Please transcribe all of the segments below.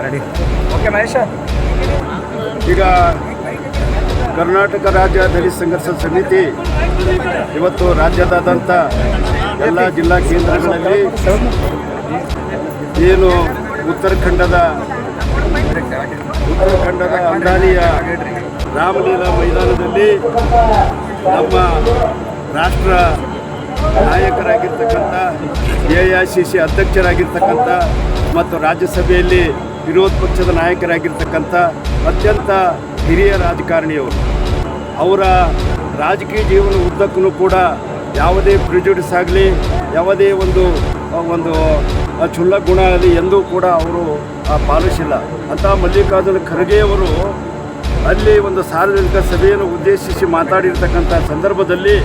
Ready. Okay Mahesh. ಈಗ ಕರ್ನಾಟಕ ರಾಜ್ಯ ದಲಿತ ಸಂಘರ್ಷ ಸಮಿತಿ ಇವತ್ತು ರಾಜ್ಯದಾದ್ಯಂತ ಎಲ್ಲ ಜಿಲ್ಲಾ ಕೇಂದ್ರಗಳಲ್ಲಿ ಏನು ಉತ್ತರಾಖಂಡದ ಅಂದಾನಿಯ ರಾಮಲೀಲಾ ಮೈದಾನದಲ್ಲಿ ನಮ್ಮ ರಾಷ್ಟ್ರ ನಾಯಕರಾಗಿರ್ತಕ್ಕಂಥ AICC ಅಧ್ಯಕ್ಷರಾಗಿರ್ತಕ್ಕಂಥ ಮತ್ತು ರಾಜ್ಯಸಭೆಯಲ್ಲಿ ವಿರೋಧ ಪಕ್ಷದ ನಾಯಕರಾಗಿರ್ತಕ್ಕಂಥ ಅತ್ಯಂತ ಹಿರಿಯ ರಾಜಕಾರಣಿಯವರು. ಅವರ ರಾಜಕೀಯ ಜೀವನ ಉದ್ದಕ್ಕೂ ಕೂಡ ಯಾವುದೇ ಪ್ರಿಜುಡಿಸ್ ಆಗಲಿ, ಯಾವುದೇ ಒಂದು ಕ್ಷುಲ್ಲಕ ಗುಣ ಆಗಲಿ ಎಂದೂ ಕೂಡ ಅವರು ಪಾಲಿಸಿಲ್ಲ. ಅಂತ ಮಲ್ಲಿಕಾರ್ಜುನ ಖರ್ಗೆಯವರು ಅಲ್ಲಿ ಒಂದು ಸಾರ್ವಜನಿಕ ಸಭೆಯನ್ನು ಉದ್ದೇಶಿಸಿ ಮಾತಾಡಿರ್ತಕ್ಕಂಥ ಸಂದರ್ಭದಲ್ಲಿ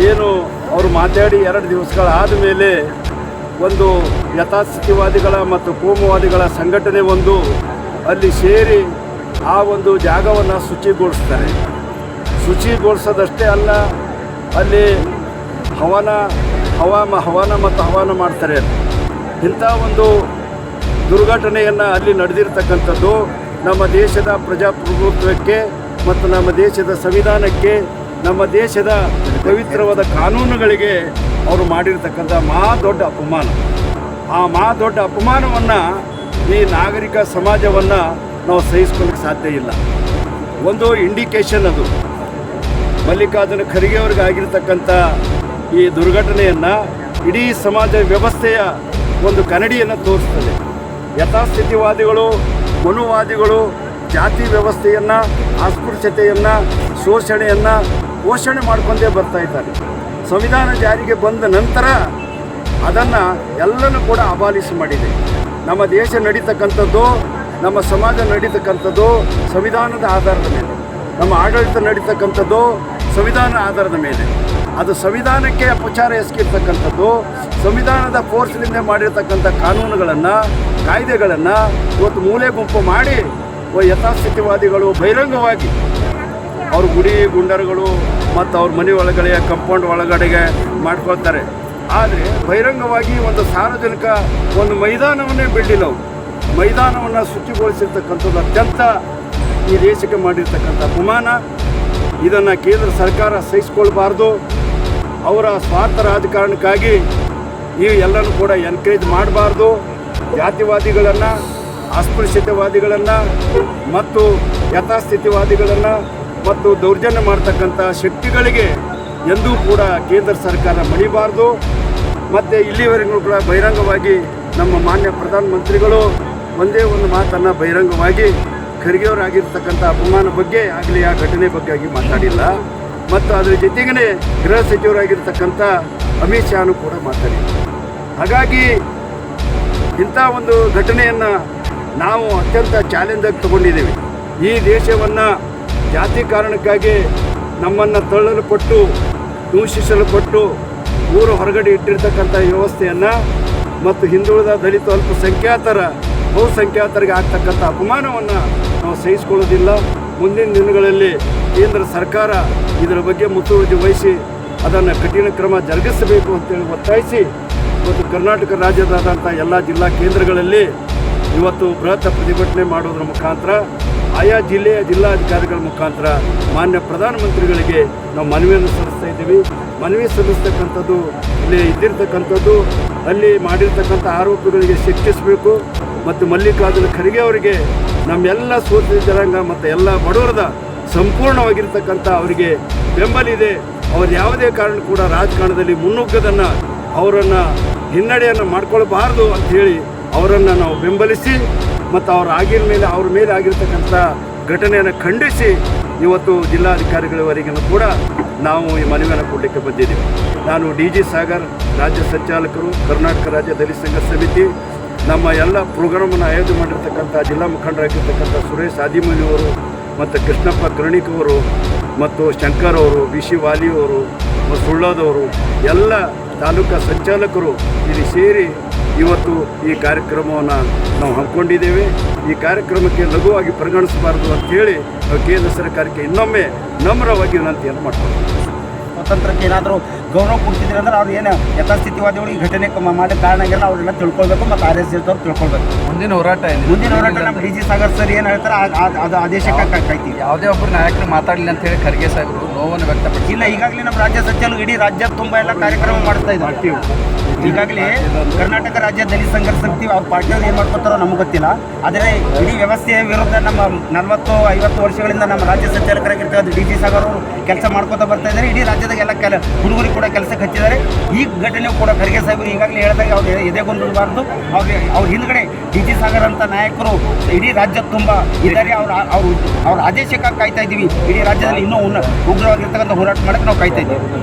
ಏನು ಅವರು ಮಾತಾಡಿ 2 ದಿವಸಗಳಾದ ಮೇಲೆ ಒಂದು ಯಥಾಸ್ಥಿತಿವಾದಿಗಳ ಮತ್ತು ಕೋಮುವಾದಿಗಳ ಸಂಘಟನೆ ಒಂದು ಅಲ್ಲಿ ಸೇರಿ ಆ ಒಂದು ಜಾಗವನ್ನು ಶುಚಿಗೊಳಿಸ್ತಾರೆ. ಶುಚಿಗೊಳಿಸೋದಷ್ಟೇ ಅಲ್ಲ, ಅಲ್ಲಿ ಹವನ ಮಾಡ್ತಾರೆ. ಇಂಥ ಒಂದು ದುರ್ಘಟನೆಯನ್ನು ಅಲ್ಲಿ ನಡೆದಿರ್ತಕ್ಕಂಥದ್ದು ನಮ್ಮ ದೇಶದ ಪ್ರಜಾಪ್ರಭುತ್ವಕ್ಕೆ ಮತ್ತು ನಮ್ಮ ದೇಶದ ಸಂವಿಧಾನಕ್ಕೆ, ನಮ್ಮ ದೇಶದ ಪವಿತ್ರವಾದ ಕಾನೂನುಗಳಿಗೆ ಅವರು ಮಾಡಿರ್ತಕ್ಕಂಥ ದೊಡ್ಡ ಅಪಮಾನ. ಆ ದೊಡ್ಡ ಅಪಮಾನವನ್ನು ಈ ನಾಗರಿಕ ಸಮಾಜವನ್ನು ನಾವು ಸಹಿಸ್ಕೊಳ್ಳೋಕ್ಕೆ ಸಾಧ್ಯ ಇಲ್ಲ. ಒಂದು ಇಂಡಿಕೇಶನ್ ಅದು ಮಲ್ಲಿಕಾರ್ಜುನ ಖರ್ಗೆ ಅವ್ರಿಗೆ ಆಗಿರ್ತಕ್ಕಂಥ ಈ ದುರ್ಘಟನೆಯನ್ನು ಇಡೀ ಸಮಾಜ ವ್ಯವಸ್ಥೆಯ ಒಂದು ಕನ್ನಡಿಯನ್ನು ತೋರಿಸ್ತದೆ. ಯಥಾಸ್ಥಿತಿವಾದಿಗಳು, ಮನುವಾದಿಗಳು ಜಾತಿ ವ್ಯವಸ್ಥೆಯನ್ನು, ಅಸ್ಪೃಶ್ಯತೆಯನ್ನು, ಶೋಷಣೆಯನ್ನು ಪೋಷಣೆ ಮಾಡ್ಕೊಂಡೇ ಬರ್ತಾ ಇದ್ದಾರೆ. ಸಂವಿಧಾನ ಜಾರಿಗೆ ಬಂದ ನಂತರ ಅದನ್ನು ಎಲ್ಲನೂ ಕೂಡ ಅಬಾಲಿಸಿ ಮಾಡಿದೆ. ನಮ್ಮ ದೇಶ ನಡೀತಕ್ಕಂಥದ್ದು, ನಮ್ಮ ಸಮಾಜ ನಡೀತಕ್ಕಂಥದ್ದು ಸಂವಿಧಾನದ ಆಧಾರದ ಮೇಲೆ, ನಮ್ಮ ಆಡಳಿತ ನಡೀತಕ್ಕಂಥದ್ದು ಸಂವಿಧಾನದ ಆಧಾರದ ಮೇಲೆ. ಅದು ಸಂವಿಧಾನಕ್ಕೆ ಅಪಚಾರ ಎಸಗಿರ್ತಕ್ಕಂಥದ್ದು, ಸಂವಿಧಾನದ ಫೋರ್ಸ್ನಿಂದ ಮಾಡಿರ್ತಕ್ಕಂಥ ಕಾನೂನುಗಳನ್ನು, ಕಾಯ್ದೆಗಳನ್ನು ಇವತ್ತು ಮೂಲೆ ಗುಂಪು ಮಾಡಿ ಯಥಾಸ್ಥಿತಿವಾದಿಗಳು ಬಹಿರಂಗವಾಗಿ ಅವ್ರ ಗುಡಿ ಗುಂಡರುಗಳು ಮತ್ತು ಅವ್ರ ಮನೆ ಒಳಗಡೆ ಕಂಪೌಂಡ್ ಒಳಗಡೆಗೆ ಮಾಡ್ಕೊಳ್ತಾರೆ. ಆದರೆ ಬಹಿರಂಗವಾಗಿ ಒಂದು ಸಾರ್ವಜನಿಕ ಒಂದು ಮೈದಾನವನ್ನೇ ಬಿಡಲಿಲ್ಲ. ಅವರು ಮೈದಾನವನ್ನು ಶುಚಿಗೊಳಿಸಿರ್ತಕ್ಕಂಥದ್ದು ಅತ್ಯಂತ ಈ ದೇಶಕ್ಕೆ ಮಾಡಿರ್ತಕ್ಕಂಥ ಅಪಮಾನ. ಇದನ್ನು ಕೇಂದ್ರ ಸರ್ಕಾರ ಸಹಿಸಿಕೊಳ್ಬಾರ್ದು. ಅವರ ಸ್ವಾರ್ಥ ರಾಜಕಾರಣಕ್ಕಾಗಿ ಈ ಎಲ್ಲನೂ ಕೂಡ ಎನ್ಕರೇಜ್ ಮಾಡಬಾರ್ದು. ಜಾತಿವಾದಿಗಳನ್ನು, ಅಸ್ಪೃಶ್ಯತೆವಾದಿಗಳನ್ನು ಮತ್ತು ಯಥಾಸ್ಥಿತಿವಾದಿಗಳನ್ನು ಮತ್ತು ದೌರ್ಜನ್ಯ ಮಾಡ್ತಕ್ಕಂಥ ಶಕ್ತಿಗಳಿಗೆ ಎಂದೂ ಕೂಡ ಕೇಂದ್ರ ಸರ್ಕಾರ ಮಣಿಬಾರ್ದು. ಮತ್ತು ಇಲ್ಲಿವರೆಗೂ ಕೂಡ ಬಹಿರಂಗವಾಗಿ ನಮ್ಮ ಮಾನ್ಯ ಪ್ರಧಾನಮಂತ್ರಿಗಳು ಒಂದೇ ಒಂದು ಮಾತನ್ನು ಬಹಿರಂಗವಾಗಿ ಖರ್ಗೆಯವರಾಗಿರ್ತಕ್ಕಂಥ ಅಪಮಾನ ಬಗ್ಗೆ ಆಗಲಿ, ಆ ಘಟನೆ ಬಗ್ಗೆ ಆಗಿ ಮಾತಾಡಿಲ್ಲ. ಮತ್ತು ಅದರ ಜೊತೆಗೇ ಗೃಹ ಸಚಿವರಾಗಿರ್ತಕ್ಕಂಥ ಅಮಿತ್ ಶಾನು ಕೂಡ ಮಾತಾಡಿಲ್ಲ. ಹಾಗಾಗಿ ಇಂಥ ಒಂದು ಘಟನೆಯನ್ನು ನಾವು ಅತ್ಯಂತ ಚಾಲೆಂಜಾಗಿ ತಗೊಂಡಿದ್ದೀವಿ. ಈ ದೇಶವನ್ನು ಜಾತಿ ಕಾರಣಕ್ಕಾಗಿ ನಮ್ಮನ್ನು ತಳ್ಳಲ್ಪಟ್ಟು, ದೂಷಿಸಲ್ಪಟ್ಟು, ಊರು ಹೊರಗಡೆ ಇಟ್ಟಿರ್ತಕ್ಕಂಥ ವ್ಯವಸ್ಥೆಯನ್ನು ಮತ್ತು ಹಿಂದುಳಿದ ದಲಿತ ಬಹುಸಂಖ್ಯಾತರಿಗೆ ಆಗ್ತಕ್ಕಂಥ ಅಪಮಾನವನ್ನು ನಾವು ಸಹಿಸಿಕೊಳ್ಳೋದಿಲ್ಲ. ಮುಂದಿನ ದಿನಗಳಲ್ಲಿ ಕೇಂದ್ರ ಸರ್ಕಾರ ಇದರ ಬಗ್ಗೆ ಮುತುವರ್ಜಿ ವಹಿಸಿ ಅದನ್ನು ಕಠಿಣ ಕ್ರಮ ಜರುಗಿಸಬೇಕು ಅಂತೇಳಿ ಒತ್ತಾಯಿಸಿ ಇವತ್ತು ಕರ್ನಾಟಕ ರಾಜ್ಯದಾದಂಥ ಎಲ್ಲ ಜಿಲ್ಲಾ ಕೇಂದ್ರಗಳಲ್ಲಿ ಇವತ್ತು ಬೃಹತ್ ಪ್ರತಿಭಟನೆ ಮಾಡೋದ್ರ ಮುಖಾಂತರ ಆಯಾ ಜಿಲ್ಲೆಯ ಜಿಲ್ಲಾಧಿಕಾರಿಗಳ ಮುಖಾಂತರ ಮಾನ್ಯ ಪ್ರಧಾನಮಂತ್ರಿಗಳಿಗೆ ನಾವು ಮನವಿಯನ್ನು ಸಲ್ಲಿಸ್ತಾ ಇದ್ದೀವಿ. ಮನವಿ ಸಲ್ಲಿಸ್ತಕ್ಕಂಥದ್ದು ಇಲ್ಲಿ ಇದ್ದಿರ್ತಕ್ಕಂಥದ್ದು ಅಲ್ಲಿ ಮಾಡಿರ್ತಕ್ಕಂಥ ಆರೋಪಿಗಳಿಗೆ ಶಿಕ್ಷಿಸಬೇಕು ಮತ್ತು ಮಲ್ಲಿಕಾರ್ಜುನ ಖರ್ಗೆ ಅವರಿಗೆ ನಮ್ಮೆಲ್ಲ ಸೋತಿದ ಜನಾಂಗ ಮತ್ತು ಎಲ್ಲ ಬಡವರದ ಸಂಪೂರ್ಣವಾಗಿರ್ತಕ್ಕಂಥ ಅವರಿಗೆ ಬೆಂಬಲಿದೆ. ಅವರು ಯಾವುದೇ ಕಾರಣ ಕೂಡ ರಾಜಕಾರಣದಲ್ಲಿ ಮುನ್ನುಗ್ಗದನ್ನು, ಅವರನ್ನು ಹಿನ್ನಡೆಯನ್ನು ಮಾಡ್ಕೊಳ್ಬಾರ್ದು ಅಂಥೇಳಿ ಅವರನ್ನು ನಾವು ಬೆಂಬಲಿಸಿ ಮತ್ತು ಅವ್ರ ಮೇಲೆ ಆಗಿರ್ತಕ್ಕಂಥ ಘಟನೆಯನ್ನು ಖಂಡಿಸಿ ಇವತ್ತು ಜಿಲ್ಲಾಧಿಕಾರಿಗಳವರೆಗೂ ಕೂಡ ನಾವು ಈ ಮನವಿಯನ್ನು ಕೊಡಲಿಕ್ಕೆ ಬಂದಿದ್ದೀವಿ. ನಾನು DG ಸಾಗರ್, ರಾಜ್ಯ ಸಂಚಾಲಕರು, ಕರ್ನಾಟಕ ರಾಜ್ಯ ದಲಿತ ಸಂಘರ್ಷ ಸಮಿತಿ. ನಮ್ಮ ಎಲ್ಲ ಪ್ರೋಗ್ರಾಮನ್ನು ಆಯೋಜನೆ ಮಾಡಿರ್ತಕ್ಕಂಥ ಜಿಲ್ಲಾ ಮುಖಂಡರಾಗಿರ್ತಕ್ಕಂಥ ಸುರೇಶ್ ಆದಿಮನಿಯವರು ಮತ್ತು ಕೃಷ್ಣಪ್ಪ ಕರ್ಣಿಕ್ ಅವರು ಮತ್ತು ಶಂಕರ್ ಅವರು, BC ವಾಲಿಯವರು ಮತ್ತು ಸುಳ್ಳದವರು ಎಲ್ಲ ತಾಲೂಕಾ ಸಂಚಾಲಕರು ಇಲ್ಲಿ ಸೇರಿ ಇವತ್ತು ಈ ಕಾರ್ಯಕ್ರಮವನ್ನು ನಾವು ಹಮ್ಮಿಕೊಂಡಿದ್ದೇವೆ. ಈ ಕಾರ್ಯಕ್ರಮಕ್ಕೆ ಲಘುವಾಗಿ ಪರಿಗಣಿಸಬಾರ್ದು ಅಂಥೇಳಿ ನಾವು ಕೇಂದ್ರ ಸರ್ಕಾರಕ್ಕೆ ಇನ್ನೊಮ್ಮೆ ನಮ್ರವಾಗಿ ವಿನಂತಿಯನ್ನು ಮಾಡ್ತೀವಿ. ಸ್ವಾತಂತ್ರ್ಯಕ್ಕೆ ಏನಾದರೂ ಗೌರವ ಕೊಡ್ತಿದ್ರು ಅಂದ್ರೆ ಅವ್ರು ಏನು ಯಥಾಸ್ಥಿತಿವಾದಿಗಳು ಈ ಘಟನೆ ಮಾಡಿದ ಕಾರಣ ಆಗಿಲ್ಲ ಅವ್ರನ್ನ ತಿಳ್ಕೊಳ್ಬೇಕು ಮತ್ತು RSS ಅವ್ರು ತಿಳ್ಕೊಳ್ಬೇಕು. ಮುಂದಿನ ಹೋರಾಟ ನಮ್ಮ ಡಿ ಜಿ ಸಾಗರ್ ಸರ್ ಏನು ಹೇಳ್ತಾರೆ ಅದು ಆದೇಶಕ್ಕೆ ಕಾಯ್ತೀವಿ. ಯಾವುದೇ ಒಬ್ಬರು ನಾಯಕರು ಮಾತಾಡಲಿಲ್ಲ ಅಂತ ಹೇಳಿ ಖರ್ಗೆ ಸಾಹೇಬರು ನೋವನ್ನು ವ್ಯಕ್ತಪಡಿಸಿ ಇಲ್ಲ, ಈಗಾಗಲೇ ನಮ್ಮ ರಾಜ್ಯ ಸಚಿವರು ಇಡೀ ರಾಜ್ಯ ತುಂಬ ಎಲ್ಲ ಕಾರ್ಯಕ್ರಮ ಮಾಡ್ತಾ ಇದ್ದಾರೆ. ಈಗಾಗಲೇ ಕರ್ನಾಟಕ ರಾಜ್ಯ ದಲಿತ ಸಂಘರ್ಷ ಸಮಿತಿ ಅವ್ರ ಪಾರ್ಟಿಯವ್ರು ಏನು ಮಾಡ್ಕೊತಾರೋ ನಮ್ಗೆ ಗೊತ್ತಿಲ್ಲ. ಆದರೆ ಇಡೀ ವ್ಯವಸ್ಥೆಯ ವಿರುದ್ಧ ನಮ್ಮ 40-50 ವರ್ಷಗಳಿಂದ ನಮ್ಮ ರಾಜ್ಯ ಸಂಚಾಲಕರಾಗಿರ್ತಕ್ಕಂಥ ಡಿ ಜಿ ಸಾಗರ್ ಅವರು ಕೆಲಸ ಮಾಡ್ಕೊತಾ ಬರ್ತಾ ಇದ್ದಾರೆ. ಇಡೀ ರಾಜ್ಯದಾಗ ಎಲ್ಲ ಹುಡುಗರಿಗೆ ಕೂಡ ಕೆಲಸಕ್ಕೆ ಹಚ್ಚಿದ್ದಾರೆ. ಈ ಘಟನೆಯು ಕೂಡ ಖರ್ಗೆ ಸಾಹೇಬರು ಈಗಾಗಲೇ ಹೇಳಿದಾಗ ಅವ್ರು ಎದೆಗೊಂದಿರಬಾರ್ದು. ಅವ್ರ ಹಿಂದ್ಗಡೆ ಡಿ ಜಿ ಸಾಗರ್ ಅಂತ ನಾಯಕರು ಇಡೀ ರಾಜ್ಯ ತುಂಬ ಇದ್ದಾರೆ. ಅವ್ರ ಆದೇಶಕ್ಕಾಗಿ ಕಾಯ್ತಾ ಇದ್ದೀವಿ. ಇಡೀ ರಾಜ್ಯದಲ್ಲಿ ಇನ್ನೂ ಉಗ್ರವಾಗಿರ್ತಕ್ಕಂಥ ಹೋರಾಟ ಮಾಡೋಕ್ಕೆ ನಾವು ಕಾಯ್ತಾ ಇದ್ದೀವಿ.